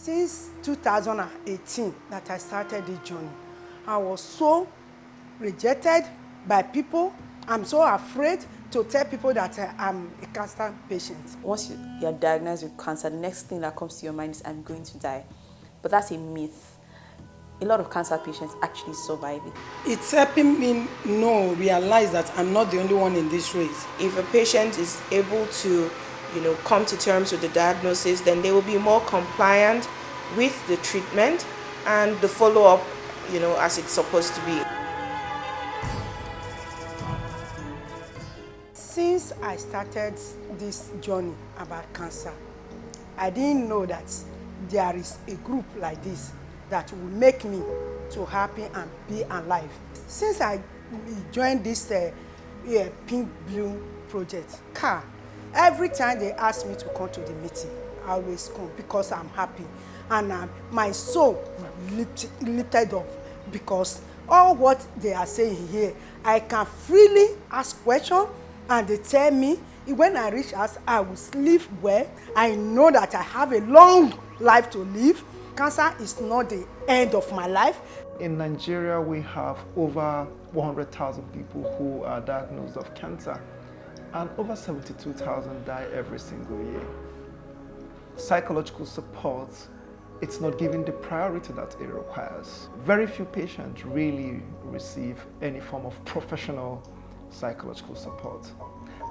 Since 2018 that I started this journey, I was so rejected by people. I'm so afraid to tell people that I'm a cancer patient. Once you're diagnosed with cancer, the next thing that comes to your mind is, I'm going to die. But that's a myth. A lot of cancer patients actually survive it. It's helping me realize that I'm not the only one in this race. If a patient is able to, come to terms with the diagnosis, then they will be more compliant with the treatment and the follow-up, as it's supposed to be. Since I started this journey about cancer, I didn't know that there is a group like this that will make me to happy and be alive. Since I joined this Pink Blue project, every time they ask me to come to the meeting, I always come because I'm happy and my soul lifted up, because all what they are saying here, I can freely ask questions and they tell me when I reach us, I will sleep well. I know that I have a long life to live. Cancer is not the end of my life. In Nigeria, we have over 100,000 people who are diagnosed of cancer, and over 72,000 die every single year. Psychological support, it's not given the priority that it requires. Very few patients really receive any form of professional psychological support.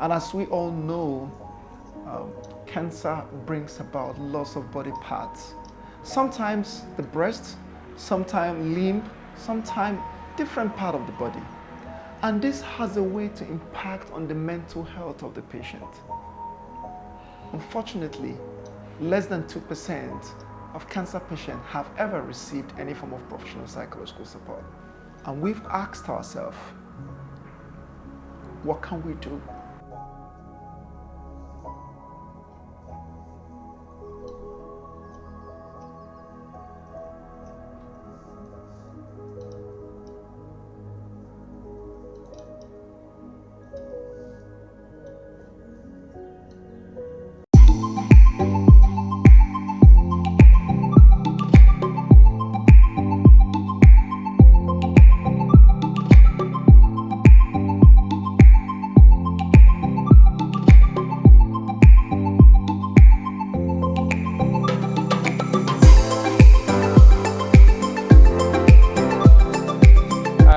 And as we all know, cancer brings about loss of body parts. Sometimes the breast, sometimes limb, sometimes different part of the body. And this has a way to impact on the mental health of the patient. Unfortunately, less than 2% of cancer patients have ever received any form of professional psychological support. And we've asked ourselves, what can we do?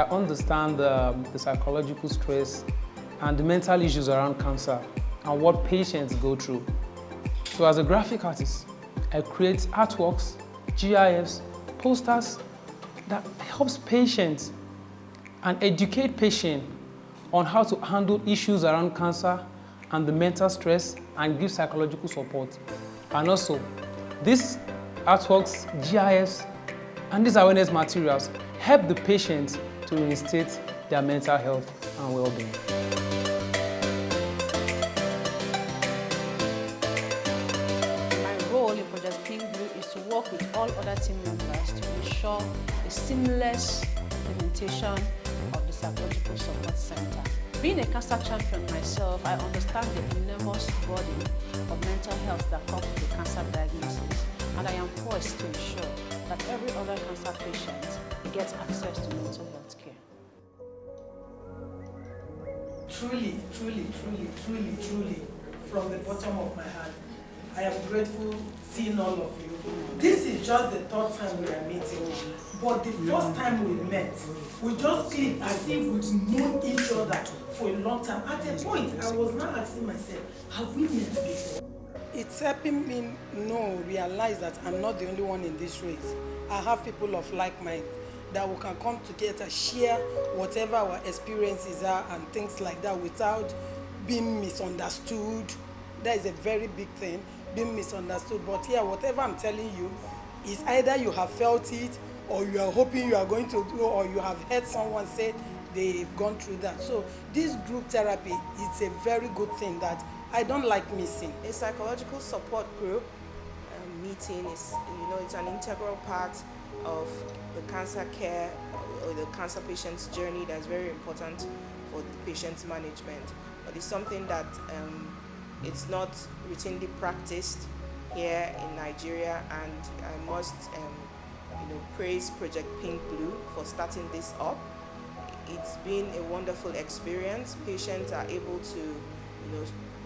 Understand the psychological stress and the mental issues around cancer and what patients go through. So as a graphic artist, I create artworks, GIFs, posters that helps patients and educate patients on how to handle issues around cancer and the mental stress and give psychological support. And also, these artworks, GIFs, and these awareness materials help the patients to reinstate their mental health and well-being. My role in Project Pink Blue is to work with all other team members to ensure a seamless implementation of the Psychological Support Center. Being a cancer champion myself, I understand the enormous burden of mental health that comes with the cancer diagnosis, and I am poised to ensure that every other cancer patient gets access to mental health care. Truly, truly, truly, truly, truly, from the bottom of my heart, I am grateful seeing all of you. This is just the third time we are meeting, but the first time we met, we just feel as if we've known each other for a long time. At a point, I was now asking myself, have we met before? It's helping me realize that I'm not the only one in this race. I have people of like mind that we can come together, share whatever our experiences are and things like that without being misunderstood. That is a very big thing, being misunderstood. But here, whatever I'm telling you is either you have felt it, or you are hoping you are going to do, or you have heard someone say they've gone through that. So this group therapy is a very good thing that I don't like missing. A psychological support group meeting is, it's an integral part of the cancer care or the cancer patient's journey that's very important for the patient's management. But it's something that it's not routinely practiced here in Nigeria, and I must praise Project Pink Blue for starting this up. It's been a wonderful experience. Patients are able to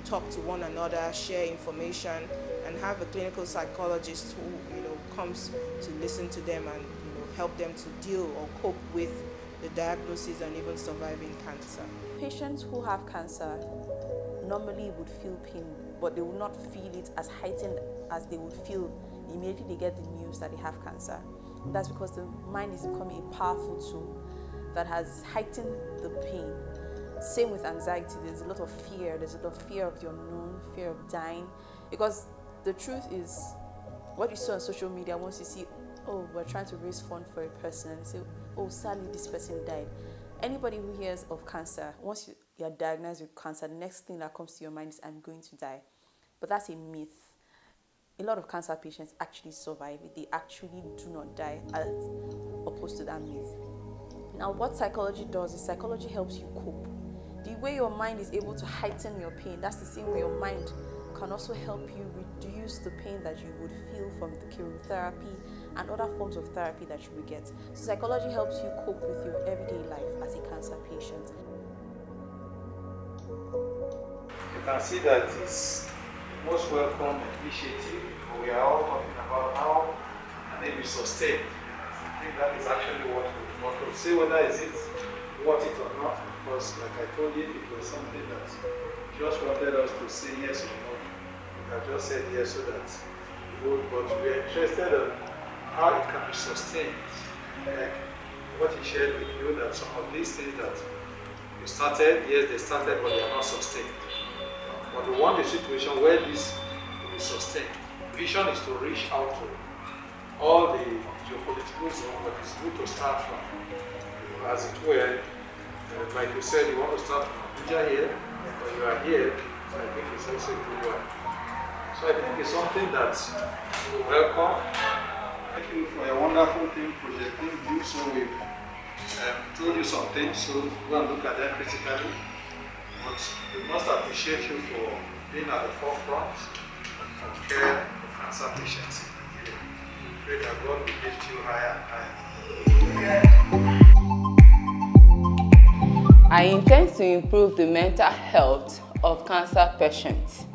talk to one another, share information, and have a clinical psychologist who comes to listen to them and help them to deal or cope with the diagnosis and even surviving cancer. Patients who have cancer normally would feel pain, but they will not feel it as heightened as they would feel immediately they get the news that they have cancer. That's because the mind is becoming a powerful tool that has heightened the pain. Same with anxiety. There's a lot of fear. There's a lot of fear of the unknown, fear of dying. Because the truth is, what you saw on social media, once you see, oh, we're trying to raise funds for a person, and you say, oh, sadly, this person died. Anybody who hears of cancer, once you're diagnosed with cancer, the next thing that comes to your mind is, I'm going to die. But that's a myth. A lot of cancer patients actually survive it. They actually do not die, as opposed to that myth. Now, what psychology does is psychology helps you cope. The way your mind is able to heighten your pain, that's the same way your mind can also help you reduce the pain that you would feel from the chemotherapy and other forms of therapy that you will get. So psychology helps you cope with your everyday life as a cancer patient. You can see that it's the most welcome initiative. We are all talking about how can it be sustained. I think that is actually what we want to say, whether is it worth it or not. Because like I told you, it was something that just wanted us to say yes or no. We have just said yes so that we would, but we are interested in how it can be sustained. Like what he shared with you, that some of these things that you started, yes, they started, but they are not sustained. But we want a situation where this will be sustained. Vision is to reach out to all the geopolitical zone, but it's good to start from, as it were, like you said, you want to start from Abuja here, but you are here, so I think it's also a good one. So I think it's something that we welcome. Thank you for your wonderful thing, Project Pink Blue. So we've told you some things, so go and look at them critically. But we must appreciate you for being at the forefront of care of cancer patients in Nigeria. Pray that God will lift you higher and higher. I intend to improve the mental health of cancer patients,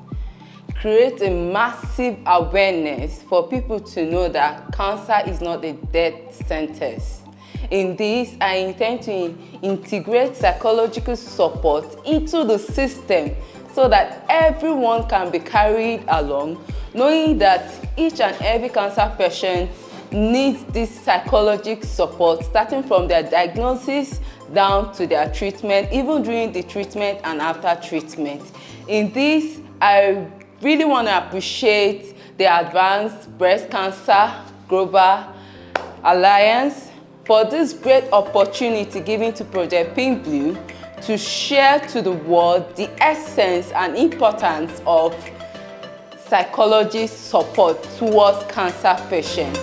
create a massive awareness for people to know that cancer is not a death sentence. In this, I intend to integrate psychological support into the system so that everyone can be carried along, knowing that each and every cancer patient needs this psychological support, starting from their diagnosis down to their treatment, even during the treatment and after treatment. In this, I really want to appreciate the Advanced Breast Cancer Global Alliance for this great opportunity given to Project Pink Blue to share to the world the essence and importance of psychology support towards cancer patients.